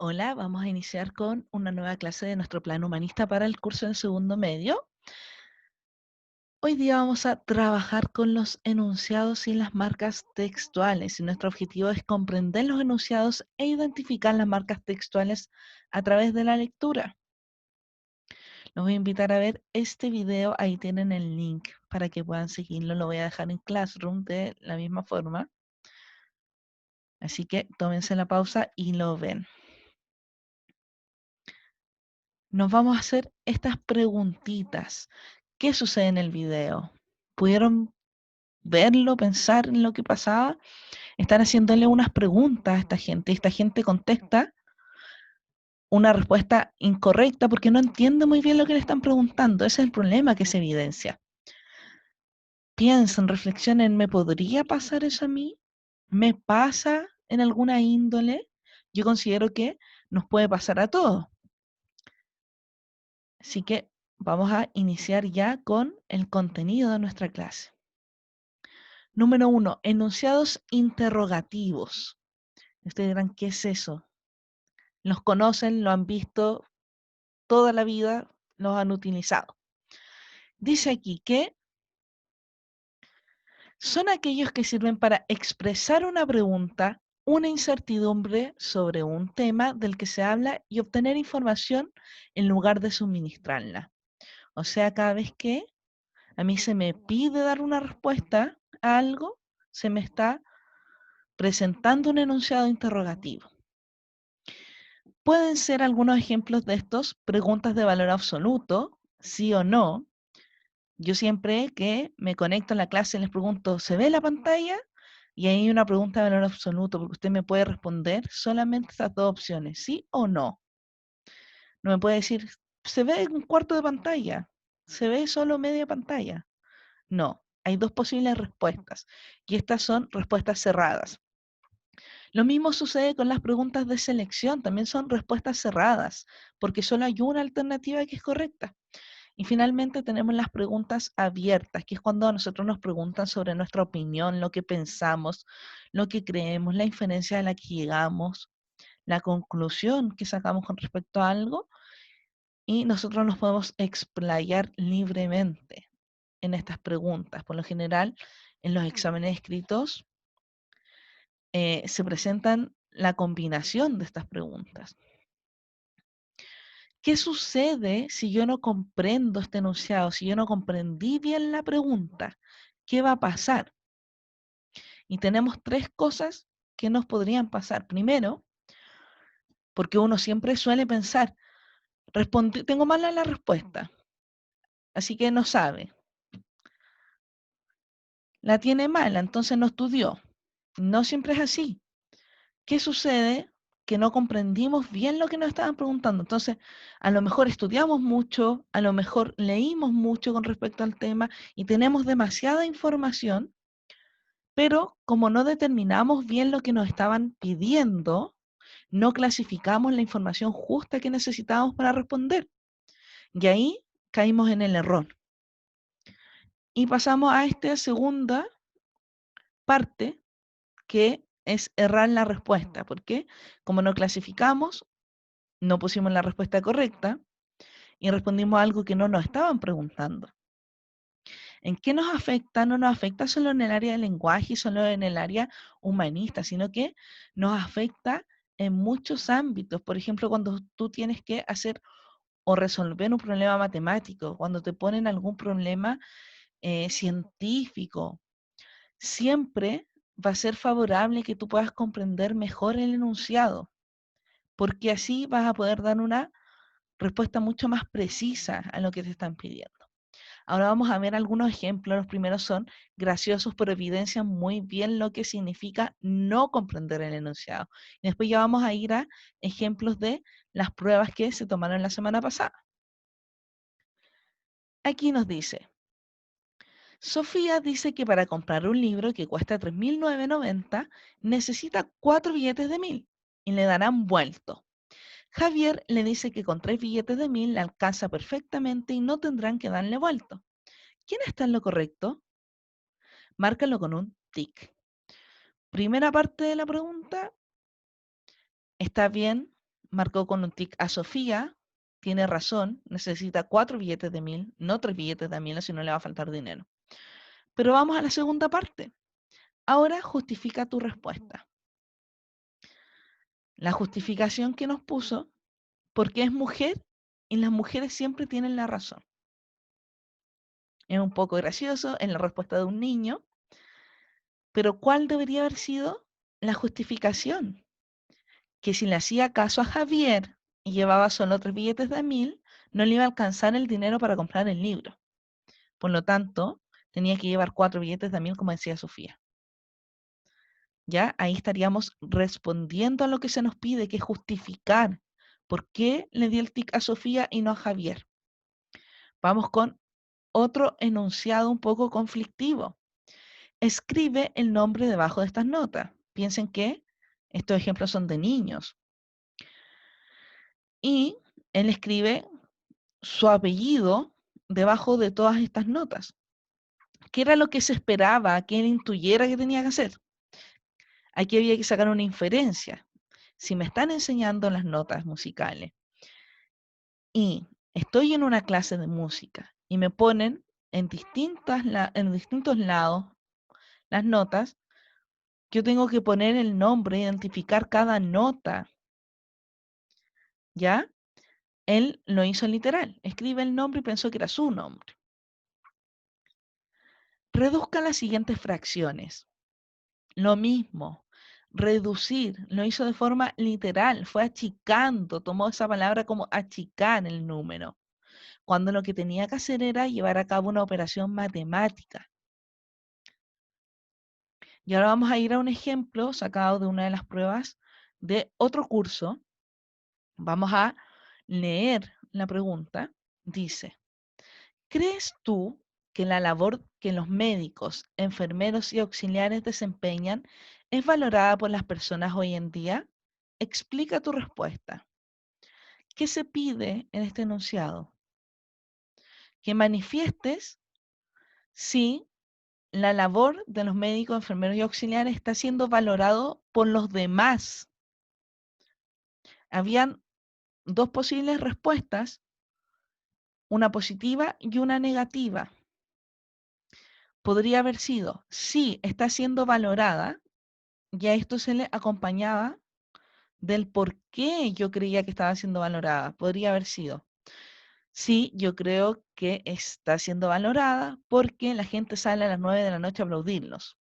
Hola, vamos a iniciar con una nueva clase de nuestro plan humanista para el curso en segundo medio. Hoy día vamos a trabajar con los enunciados y las marcas textuales. Y nuestro objetivo es comprender los enunciados e identificar las marcas textuales a través de la lectura. Los voy a invitar a ver este video, ahí tienen el link para que puedan seguirlo. Lo voy a dejar en Classroom de la misma forma. Así que tómense la pausa y lo ven. Nos vamos a hacer estas preguntitas. ¿Qué sucede en el video? ¿Pudieron verlo, pensar en lo que pasaba? Están haciéndole unas preguntas a esta gente y esta gente contesta una respuesta incorrecta porque no entiende muy bien lo que le están preguntando. Ese es el problema que se evidencia. Piensen, reflexionen, ¿me podría pasar eso a mí? ¿Me pasa en alguna índole? Yo considero que nos puede pasar a todos. Así que vamos a iniciar ya con el contenido de nuestra clase. Número 1, enunciados interrogativos. Ustedes dirán, ¿qué es eso? Los conocen, lo han visto toda la vida, los han utilizado. Dice aquí que son aquellos que sirven para expresar una pregunta, una incertidumbre sobre un tema del que se habla y obtener información en lugar de suministrarla. O sea, cada vez que a mí se me pide dar una respuesta a algo, se me está presentando un enunciado interrogativo. Pueden ser algunos ejemplos de estos preguntas de valor absoluto, sí o no. Yo siempre que me conecto en la clase les pregunto, ¿se ve la pantalla? Y ahí hay una pregunta de valor absoluto, porque usted me puede responder solamente estas dos opciones, sí o no. No me puede decir, ¿se ve un cuarto de pantalla? ¿Se ve solo media pantalla? No, hay dos posibles respuestas y estas son respuestas cerradas. Lo mismo sucede con las preguntas de selección, también son respuestas cerradas, porque solo hay una alternativa que es correcta. Y finalmente tenemos las preguntas abiertas, que es cuando a nosotros nos preguntan sobre nuestra opinión, lo que pensamos, lo que creemos, la inferencia a la que llegamos, la conclusión que sacamos con respecto a algo, y nosotros nos podemos explayar libremente en estas preguntas. Por lo general, en los exámenes escritos se presentan la combinación de estas preguntas. ¿Qué sucede si yo no comprendo este enunciado, si yo no comprendí bien la pregunta? ¿Qué va a pasar? Y tenemos tres cosas que nos podrían pasar. Primero, porque uno siempre suele pensar, tengo mala la respuesta, así que no sabe. La tiene mala, entonces no estudió. No siempre es así. ¿Qué sucede? Que no comprendimos bien lo que nos estaban preguntando. Entonces, a lo mejor estudiamos mucho, a lo mejor leímos mucho con respecto al tema y tenemos demasiada información, pero como no determinamos bien lo que nos estaban pidiendo, no clasificamos la información justa que necesitábamos para responder. Y ahí caímos en el error. Y pasamos a esta segunda parte, que es errar la respuesta. ¿Por qué? Como no clasificamos, no pusimos la respuesta correcta y respondimos algo que no nos estaban preguntando. ¿En qué nos afecta? No nos afecta solo en el área del lenguaje y solo en el área humanista, sino que nos afecta en muchos ámbitos. Por ejemplo, cuando tú tienes que hacer o resolver un problema matemático, cuando te ponen algún problema científico, siempre va a ser favorable que tú puedas comprender mejor el enunciado, porque así vas a poder dar una respuesta mucho más precisa a lo que te están pidiendo. Ahora vamos a ver algunos ejemplos. Los primeros son graciosos, pero evidencian muy bien lo que significa no comprender el enunciado. Y después ya vamos a ir a ejemplos de las pruebas que se tomaron la semana pasada. Aquí nos dice, Sofía dice que para comprar un libro que cuesta 3.990 necesita 4 billetes de 1.000 y le darán vuelto. Javier le dice que con 3 billetes de 1.000 le alcanza perfectamente y no tendrán que darle vuelto. ¿Quién está en lo correcto? Márcalo con un tic. Primera parte de la pregunta, está bien, marcó con un tic a Sofía, tiene razón, necesita 4 billetes de 1000, no 3 billetes de 1000, si no le va a faltar dinero. Pero vamos a la segunda parte. Ahora justifica tu respuesta. La justificación que nos puso, porque es mujer y las mujeres siempre tienen la razón. Es un poco gracioso en la respuesta de un niño, pero ¿cuál debería haber sido la justificación? Que si le hacía caso a Javier y llevaba solo 3 billetes de 1000, no le iba a alcanzar el dinero para comprar el libro. Por lo tanto, tenía que llevar 4 billetes de 1000, como decía Sofía. Ya ahí estaríamos respondiendo a lo que se nos pide, que es justificar por qué le di el tic a Sofía y no a Javier. Vamos con otro enunciado un poco conflictivo. Escribe el nombre debajo de estas notas. Piensen que estos ejemplos son de niños. Y él escribe su apellido debajo de todas estas notas. ¿Qué era lo que se esperaba que él intuyera que tenía que hacer? Aquí había que sacar una inferencia. Si me están enseñando las notas musicales y estoy en una clase de música y me ponen en distintos lados las notas, yo tengo que poner el nombre, identificar cada nota, ¿ya? Él lo hizo literal, escribe el nombre y pensó que era su nombre. Reduzca las siguientes fracciones. Lo mismo, reducir, lo hizo de forma literal, fue achicando, tomó esa palabra como achicar el número, cuando lo que tenía que hacer era llevar a cabo una operación matemática. Y ahora vamos a ir a un ejemplo sacado de una de las pruebas de otro curso. Vamos a leer la pregunta. Dice, ¿crees tú que la labor que los médicos, enfermeros y auxiliares desempeñan es valorada por las personas hoy en día? Explica tu respuesta. ¿Qué se pide en este enunciado? Que manifiestes si la labor de los médicos, enfermeros y auxiliares está siendo valorado por los demás. Habían dos posibles respuestas, una positiva y una negativa. Podría haber sido, sí, está siendo valorada, y a esto se le acompañaba del por qué yo creía que estaba siendo valorada. Podría haber sido, sí, yo creo que está siendo valorada porque la gente sale a las 9 de la noche a aplaudirnos.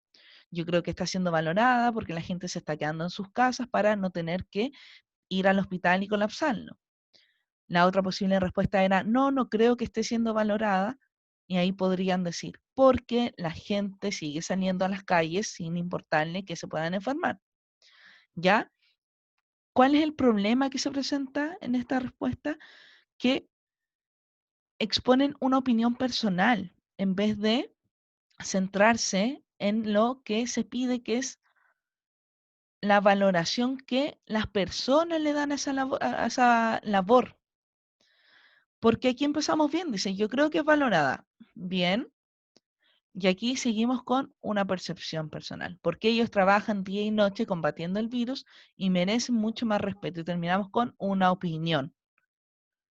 Yo creo que está siendo valorada porque la gente se está quedando en sus casas para no tener que ir al hospital y colapsarlo. La otra posible respuesta era, no, no creo que esté siendo valorada. Y ahí podrían decir, porque la gente sigue saliendo a las calles sin importarle que se puedan enfermar. ¿Ya? ¿Cuál es el problema que se presenta en esta respuesta? Que exponen una opinión personal en vez de centrarse en lo que se pide, que es la valoración que las personas le dan a esa labor. Porque aquí empezamos bien, dice, yo creo que es valorada. Bien. Y aquí seguimos con una percepción personal, porque ellos trabajan día y noche combatiendo el virus y merecen mucho más respeto. Y terminamos con una opinión,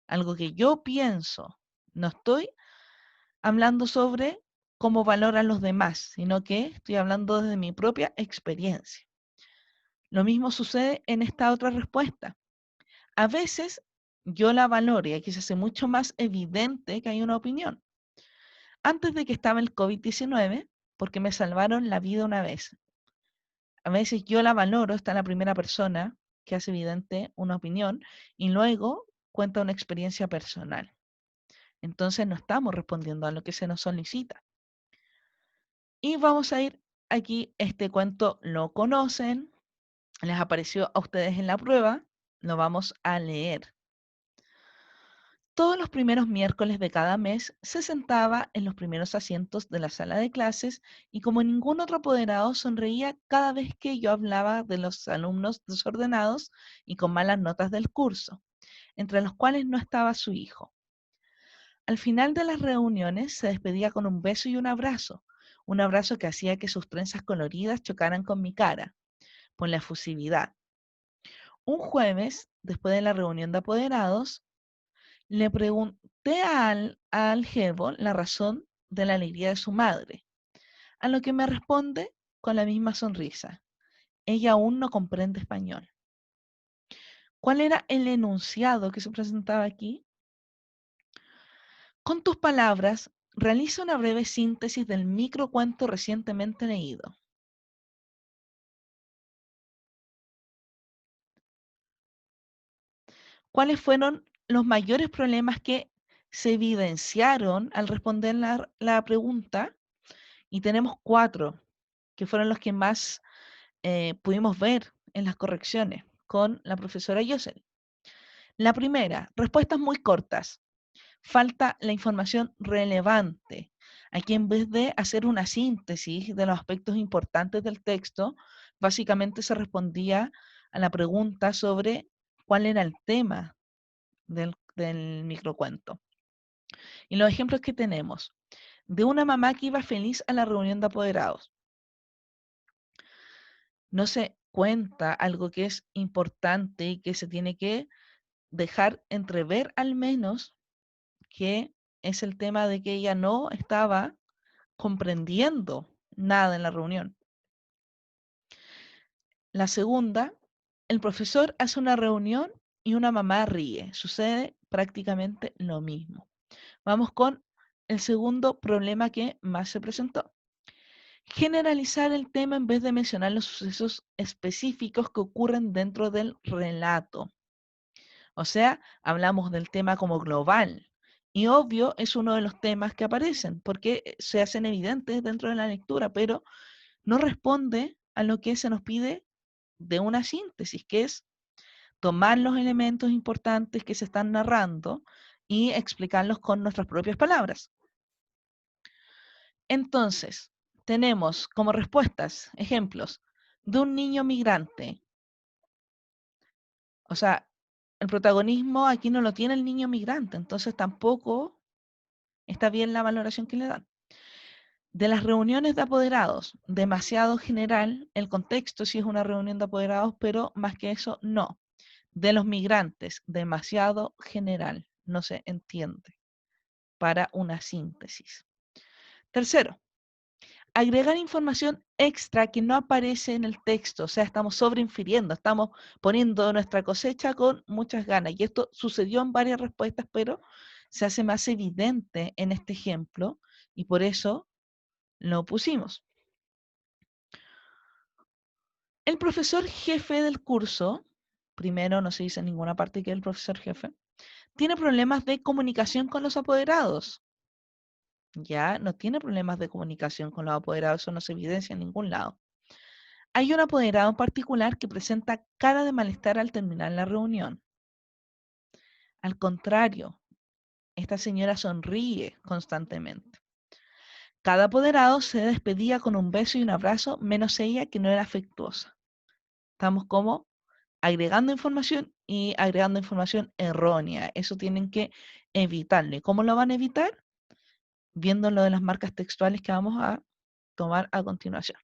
algo que yo pienso. No estoy hablando sobre cómo valoran los demás, sino que estoy hablando desde mi propia experiencia. Lo mismo sucede en esta otra respuesta. A veces yo la valoro y aquí se hace mucho más evidente que hay una opinión. Antes de que estaba el COVID-19, porque me salvaron la vida una vez. A veces yo la valoro, está la primera persona que hace evidente una opinión y luego cuenta una experiencia personal. Entonces no estamos respondiendo a lo que se nos solicita. Y vamos a ir aquí, este cuento lo conocen, les apareció a ustedes en la prueba, lo vamos a leer. Todos los primeros miércoles de cada mes se sentaba en los primeros asientos de la sala de clases y como ningún otro apoderado sonreía cada vez que yo hablaba de los alumnos desordenados y con malas notas del curso, entre los cuales no estaba su hijo. Al final de las reuniones se despedía con un beso y un abrazo que hacía que sus trenzas coloridas chocaran con mi cara, por la efusividad. Un jueves, después de la reunión de apoderados, le pregunté al jevo la razón de la alegría de su madre, a lo que me responde con la misma sonrisa. Ella aún no comprende español. ¿Cuál era el enunciado que se presentaba aquí? Con tus palabras, realiza una breve síntesis del microcuento recientemente leído. ¿Cuáles fueron los mayores problemas que se evidenciaron al responder la pregunta? Y tenemos 4, que fueron los que más pudimos ver en las correcciones con la profesora Yosel. La primera, respuestas muy cortas. Falta la información relevante. Aquí, en vez de hacer una síntesis de los aspectos importantes del texto, básicamente se respondía a la pregunta sobre cuál era el tema del microcuento. Y los ejemplos que tenemos, de una mamá que iba feliz a la reunión de apoderados. No se cuenta algo que es importante y que se tiene que dejar entrever al menos, que es el tema de que ella no estaba comprendiendo nada en la reunión. La segunda, el profesor hace una reunión y una mamá ríe. Sucede prácticamente lo mismo. Vamos con el segundo problema que más se presentó. Generalizar el tema en vez de mencionar los sucesos específicos que ocurren dentro del relato. O sea, hablamos del tema como global. Y obvio es uno de los temas que aparecen porque se hacen evidentes dentro de la lectura, pero no responde a lo que se nos pide de una síntesis, que es tomar los elementos importantes que se están narrando y explicarlos con nuestras propias palabras. Entonces, tenemos como respuestas, ejemplos, de un niño migrante. O sea, el protagonismo aquí no lo tiene el niño migrante, entonces tampoco está bien la valoración que le dan. De las reuniones de apoderados, demasiado general, el contexto sí es una reunión de apoderados, pero más que eso, no. De los migrantes, demasiado general, no se entiende para una síntesis. Tercero, agregar información extra que no aparece en el texto, o sea, estamos sobreinfiriendo, estamos poniendo nuestra cosecha con muchas ganas. Y esto sucedió en varias respuestas, pero se hace más evidente en este ejemplo y por eso lo pusimos. El profesor jefe del curso, primero no se dice en ninguna parte que es el profesor jefe, tiene problemas de comunicación con los apoderados. Ya no tiene problemas de comunicación con los apoderados, eso no se evidencia en ningún lado. Hay un apoderado en particular que presenta cara de malestar al terminar la reunión. Al contrario, esta señora sonríe constantemente. Cada apoderado se despedía con un beso y un abrazo, menos ella, que no era afectuosa. Estamos como agregando información y agregando información errónea. Eso tienen que evitarlo. ¿Y cómo lo van a evitar? Viendo lo de las marcas textuales que vamos a tomar a continuación.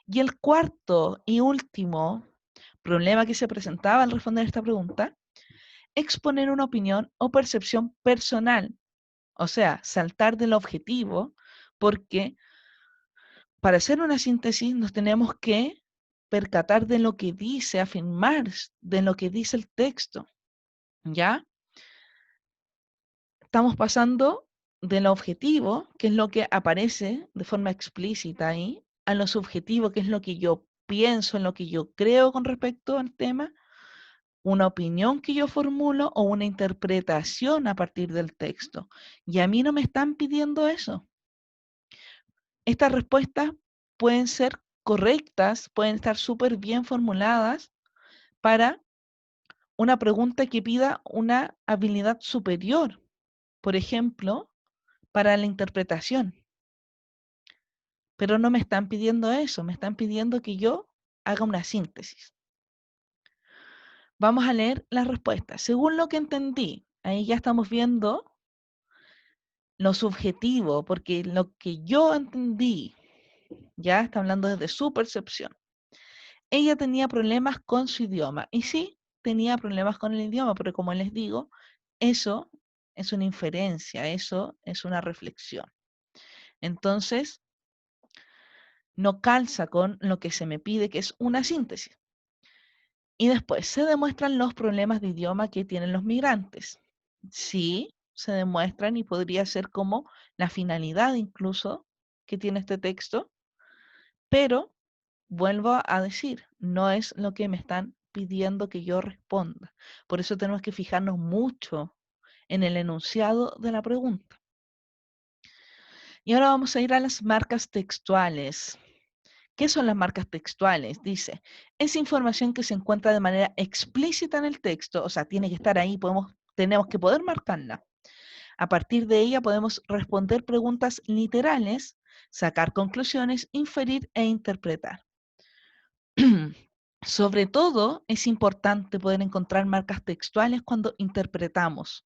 Y el cuarto y último problema que se presentaba al responder esta pregunta, exponer una opinión o percepción personal, o sea, saltar del objetivo, porque para hacer una síntesis nos tenemos que percatar de lo que dice, afirmar de lo que dice el texto, ¿ya? Estamos pasando del objetivo, que es lo que aparece de forma explícita ahí, a lo subjetivo, que es lo que yo pienso, en lo que yo creo con respecto al tema, una opinión que yo formulo o una interpretación a partir del texto. Y a mí no me están pidiendo eso. Estas respuestas pueden ser correctas, pueden estar súper bien formuladas para una pregunta que pida una habilidad superior, por ejemplo, para la interpretación. Pero no me están pidiendo eso, me están pidiendo que yo haga una síntesis. Vamos a leer las respuestas. Según lo que entendí, ahí ya estamos viendo lo subjetivo, porque lo que yo entendí, ya está hablando desde su percepción. ella tenía problemas con su idioma. Y sí, tenía problemas con el idioma, pero como les digo, eso es una inferencia, eso es una reflexión. Entonces, no calza con lo que se me pide, que es una síntesis. Y después, se demuestran los problemas de idioma que tienen los migrantes. Sí, se demuestran y podría ser como la finalidad incluso que tiene este texto, pero vuelvo a decir, no es lo que me están pidiendo que yo responda. Por eso tenemos que fijarnos mucho en el enunciado de la pregunta. Y ahora vamos a ir a las marcas textuales. ¿Qué son las marcas textuales? Dice, es información que se encuentra de manera explícita en el texto, o sea, tiene que estar ahí, tenemos que poder marcarla. A partir de ella podemos responder preguntas literales, sacar conclusiones, inferir e interpretar. Sobre todo, es importante poder encontrar marcas textuales cuando interpretamos,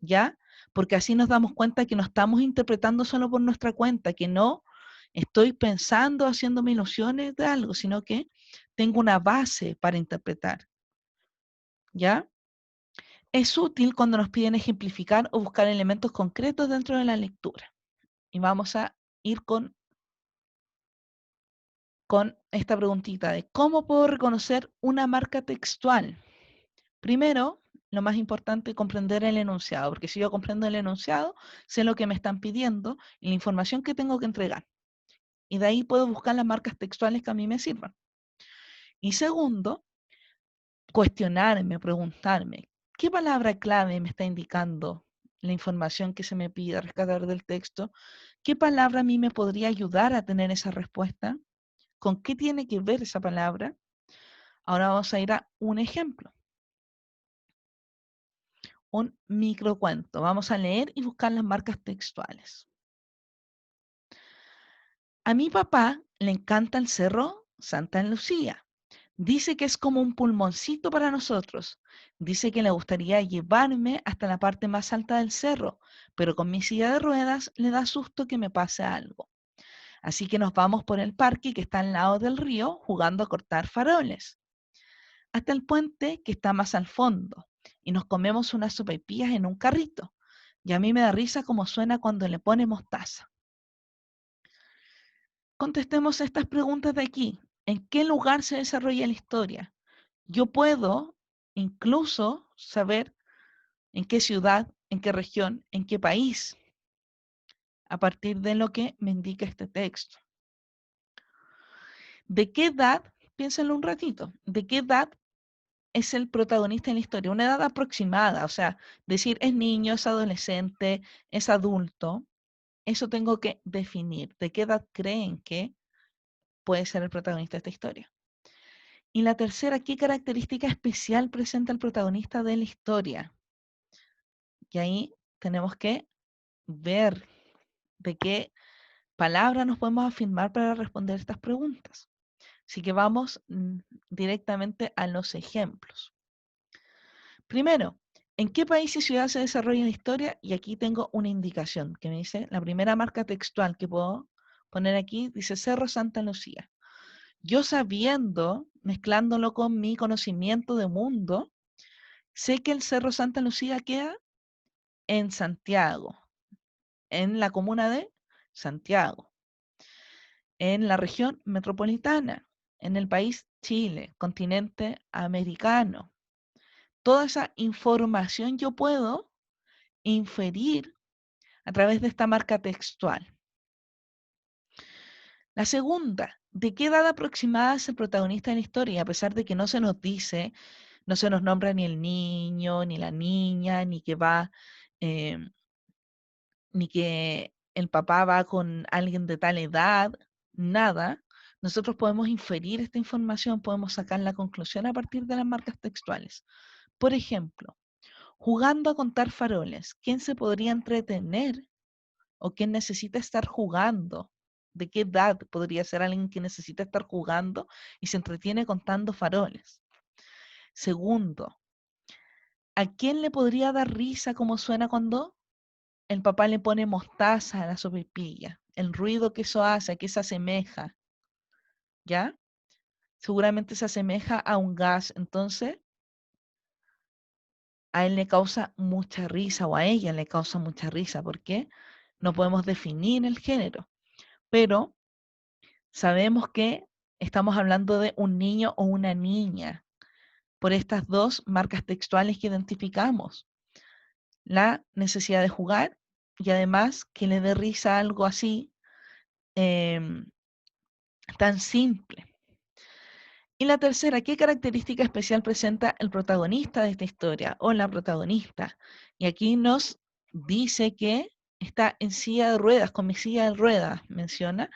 ¿ya? Porque así nos damos cuenta que no estamos interpretando solo por nuestra cuenta, que no estoy pensando, haciéndome ilusiones de algo, sino que tengo una base para interpretar, ¿ya? Es útil cuando nos piden ejemplificar o buscar elementos concretos dentro de la lectura. Y vamos a ir con esta preguntita de cómo puedo reconocer una marca textual. Primero, lo más importante es comprender el enunciado, porque si yo comprendo el enunciado, sé lo que me están pidiendo y la información que tengo que entregar. Y de ahí puedo buscar las marcas textuales que a mí me sirvan. Y segundo, cuestionarme, preguntarme, ¿qué palabra clave me está indicando la información que se me pide rescatar del texto? ¿Qué palabra a mí me podría ayudar a tener esa respuesta? ¿Con qué tiene que ver esa palabra? Ahora vamos a ir a un ejemplo, un microcuento. Vamos a leer y buscar las marcas textuales. A mi papá le encanta el cerro Santa Lucía. Dice que es como un pulmoncito para nosotros. Dice que le gustaría llevarme hasta la parte más alta del cerro, pero con mi silla de ruedas le da susto que me pase algo. Así que nos vamos por el parque que está al lado del río jugando a cortar faroles, hasta el puente que está más al fondo, y nos comemos unas sopaipillas en un carrito. Y a mí me da risa como suena cuando le pone mostaza. Contestemos estas preguntas de aquí. ¿En qué lugar se desarrolla la historia? Yo puedo incluso saber en qué ciudad, en qué región, en qué país, a partir de lo que me indica este texto. ¿De qué edad? Piénsenlo un ratito. ¿De qué edad es el protagonista en la historia? Una edad aproximada, o sea, decir es niño, es adolescente, es adulto. Eso tengo que definir. ¿De qué edad creen que puede ser el protagonista de esta historia? Y la tercera, ¿qué característica especial presenta el protagonista de la historia? Y ahí tenemos que ver de qué palabra nos podemos afirmar para responder estas preguntas. Así que vamos directamente a los ejemplos. Primero, ¿en qué país y ciudad se desarrolla la historia? Y aquí tengo una indicación que me dice, la primera marca textual que puedo poner aquí, dice Cerro Santa Lucía. Yo sabiendo, mezclándolo con mi conocimiento de mundo, sé que el Cerro Santa Lucía queda en Santiago, en la comuna de Santiago, en la región metropolitana, en el país Chile, continente americano. Toda esa información yo puedo inferir a través de esta marca textual. La segunda, ¿de qué edad aproximada es el protagonista de la historia? A pesar de que no se nos dice, no se nos nombra ni el niño, ni la niña, ni que va, eh, ni que el papá va con alguien de tal edad, nada. Nosotros podemos inferir esta información, podemos sacar la conclusión a partir de las marcas textuales. Por ejemplo, jugando a contar faroles, ¿quién se podría entretener o quién necesita estar jugando? ¿De qué edad podría ser alguien que necesita estar jugando y se entretiene contando faroles? Segundo, ¿a quién le podría dar risa como suena cuando el papá le pone mostaza a la sopaipilla? El ruido que eso hace, a qué se asemeja, ¿ya? seguramente se asemeja a un gas, entonces a él le causa mucha risa o a ella le causa mucha risa, porque no podemos definir el género, pero sabemos que estamos hablando de un niño o una niña por estas dos marcas textuales que identificamos, la necesidad de jugar y además que le dé risa algo así em, tan simple. Y la tercera, ¿qué característica especial presenta el protagonista de esta historia o la protagonista? Y aquí nos dice que está en silla de ruedas, con mi silla de ruedas, menciona,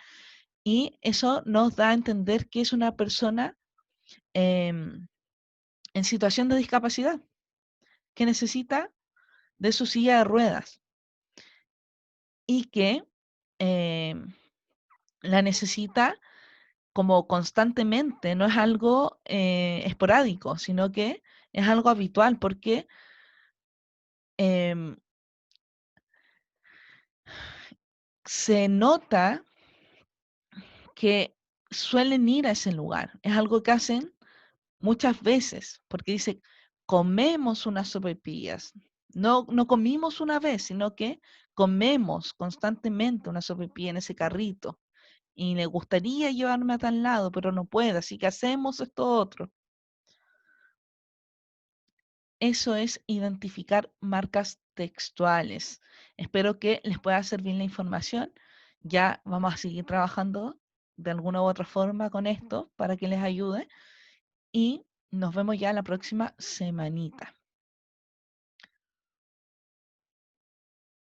y eso nos da a entender que es una persona em, en situación de discapacidad, que necesita de su silla de ruedas y que em, la necesita como constantemente, no es algo esporádico, sino que es algo habitual porque em, se nota que suelen ir a ese lugar. Es algo que hacen muchas veces, porque dice, comemos unas sopaipillas. No, no comimos una vez, sino que comemos constantemente una sopaipilla en ese carrito. Y le gustaría llevarme a tal lado, pero no puede, así que hacemos esto otro. Eso es identificar marcas textuales. Espero que les pueda servir la información. Ya vamos a seguir trabajando de alguna u otra forma con esto para que les ayude y nos vemos ya la próxima semanita.